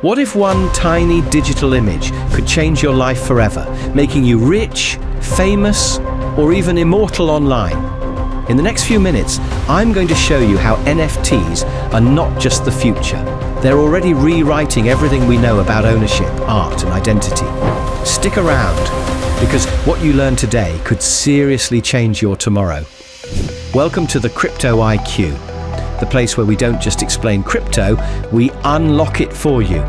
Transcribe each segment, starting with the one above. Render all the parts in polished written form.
What if one tiny digital image could change your life forever, making you rich, famous, or even immortal online? In the next few minutes, I'm going to show you how NFTs are not just the future. They're already rewriting everything we know about ownership, art, and identity. Stick around, because what you learn today could seriously change your tomorrow. Welcome to the Crypto IQ, the place where we don't just explain crypto, we unlock it for you.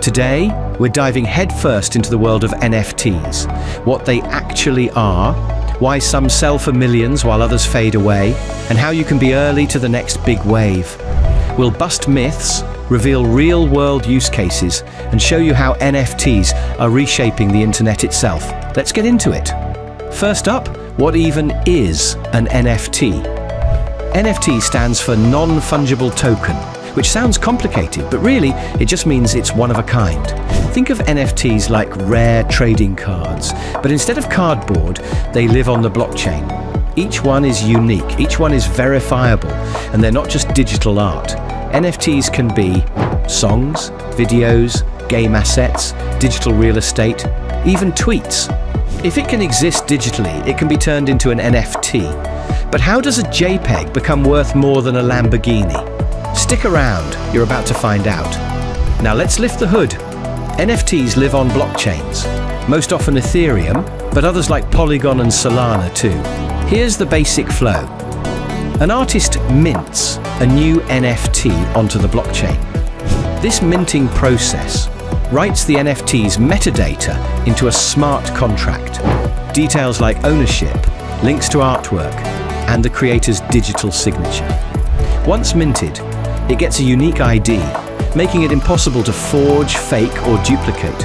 Today, we're diving headfirst into the world of NFTs, what they actually are, why some sell for millions while others fade away, and how you can be early to the next big wave. We'll bust myths, reveal real-world use cases, and show you how NFTs are reshaping the internet itself. Let's get into it. First up, what even is an NFT? NFT stands for Non-Fungible Token, which sounds complicated, but really, it just means it's one of a kind. Think of NFTs like rare trading cards, but instead of cardboard, they live on the blockchain. Each one is unique, each one is verifiable, and they're not just digital art. NFTs can be songs, videos, game assets, digital real estate, even tweets. If it can exist digitally, it can be turned into an NFT. But how does a JPEG become worth more than a Lamborghini? Stick around, you're about to find out. Now let's lift the hood. NFTs live on blockchains, most often Ethereum, but others like Polygon and Solana too. Here's the basic flow. An artist mints a new NFT onto the blockchain. This minting process writes the NFT's metadata into a smart contract. Details like ownership, links to artwork, and the creator's digital signature. Once minted, it gets a unique ID, making it impossible to forge, fake, or duplicate.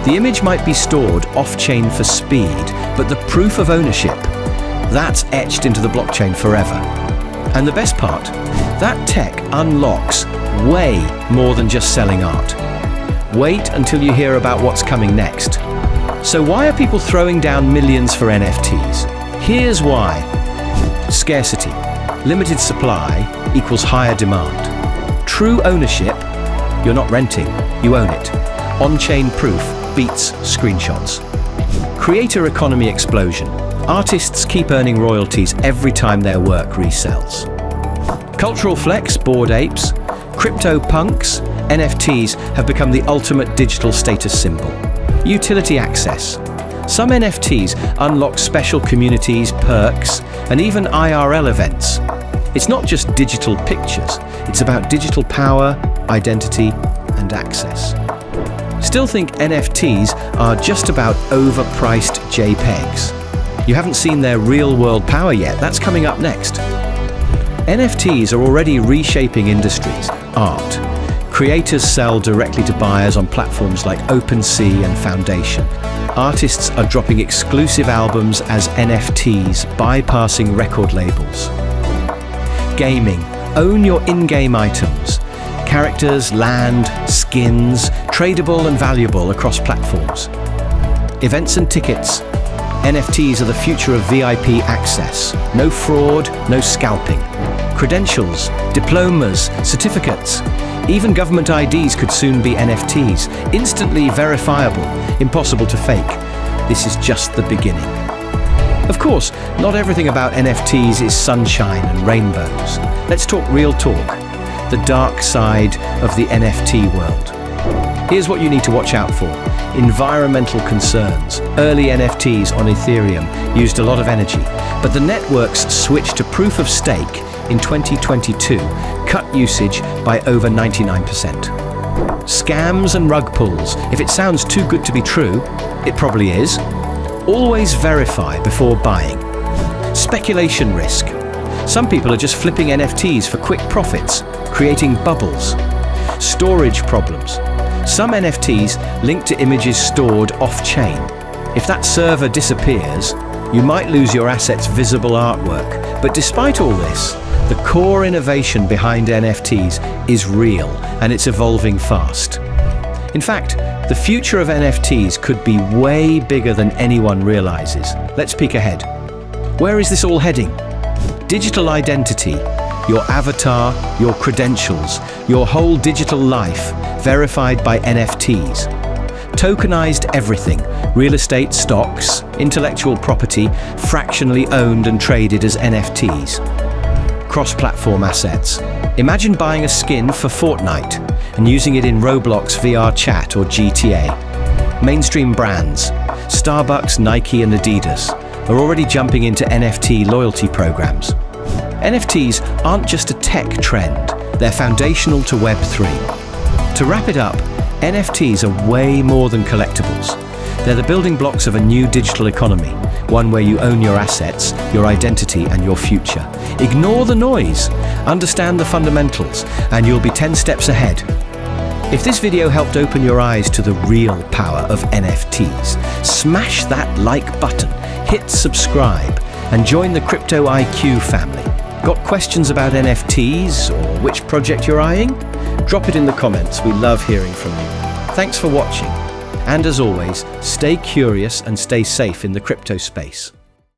The image might be stored off-chain for speed, but the proof of ownership, that's etched into the blockchain forever. And the best part, that tech unlocks way more than just selling art. Wait until you hear about what's coming next. So why are people throwing down millions for NFTs? Here's why. Scarcity. Limited supply equals higher demand. True ownership, you're not renting, you own it. On-chain proof beats screenshots. Creator economy explosion. Artists keep earning royalties every time their work resells. Cultural flex, Bored Apes, CryptoPunks, NFTs have become the ultimate digital status symbol. Utility access. Some NFTs unlock special communities, perks, and even IRL events. It's not just digital pictures, it's about digital power, identity, and access. Still think NFTs are just about overpriced JPEGs. You haven't seen their real-world power yet, that's coming up next. NFTs are already reshaping industries, art. Creators sell directly to buyers on platforms like OpenSea and Foundation. Artists are dropping exclusive albums as NFTs, bypassing record labels. Gaming. Own your in-game items. Characters, land, skins, tradable and valuable across platforms. Events and tickets. NFTs are the future of VIP access. No fraud, no scalping. Credentials, diplomas, certificates. Even government IDs could soon be NFTs. Instantly verifiable, impossible to fake. This is just the beginning. Of course, not everything about NFTs is sunshine and rainbows. Let's talk real talk, the dark side of the NFT world. Here's what you need to watch out for. Environmental concerns. Early NFTs on Ethereum used a lot of energy, but the network's switch to proof of stake in 2022 cut usage by over 99%. Scams and rug pulls. If it sounds too good to be true, it probably is. Always verify before buying. Speculation risk. Some people are just flipping NFTs for quick profits, creating bubbles. Storage problems. Some NFTs link to images stored off-chain. If that server disappears, you might lose your asset's visible artwork. But despite all this, the core innovation behind NFTs is real, and it's evolving fast. In fact, the future of NFTs could be way bigger than anyone realizes. Let's peek ahead. Where is this all heading? Digital identity. your avatar, your credentials, your whole digital life verified by NFTs. Tokenized everything, real estate, stocks, intellectual property, fractionally owned and traded as NFTs. Cross-platform assets. Imagine buying a skin for Fortnite and using it in Roblox VR chat or GTA. Mainstream brands, Starbucks, Nike and Adidas, are already jumping into NFT loyalty programs. NFTs aren't just a tech trend, they're foundational to Web3. To wrap it up, NFTs are way more than collectibles. They're the building blocks of a new digital economy, one where you own your assets, your identity, and your future. Ignore the noise, understand the fundamentals, and you'll be 10 steps ahead. If this video helped open your eyes to the real power of NFTs, smash that like button, hit subscribe, and join the Crypto IQ family. Got questions about NFTs or which project you're eyeing? Drop it in the comments, we love hearing from you. Thanks for watching, and as always, stay curious and stay safe in the crypto space.